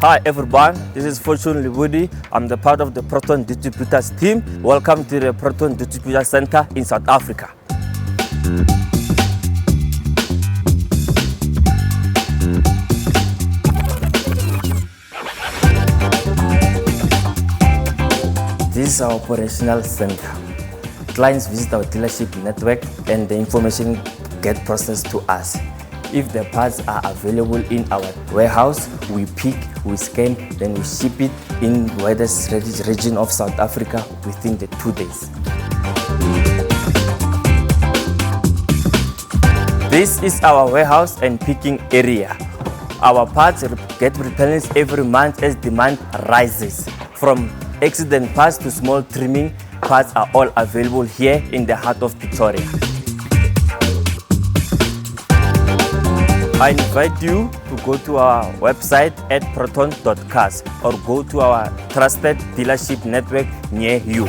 Hi everyone, this is Fortune Libudi. I'm the part of the Proton Distributors team. Welcome to the Proton Distributor Center in South Africa. This is our operational center. Clients visit our dealership network and the information gets processed to us. If the parts are available in our warehouse, we pick, we scan, then we ship it in the widest region of South Africa within the 2 days. This is our warehouse and picking area. Our parts get replenished every month as demand rises. From accident parts to small trimming parts are all available here in the heart of Pretoria. I invite you to go to our website at proton.cars or go to our trusted dealership network near you.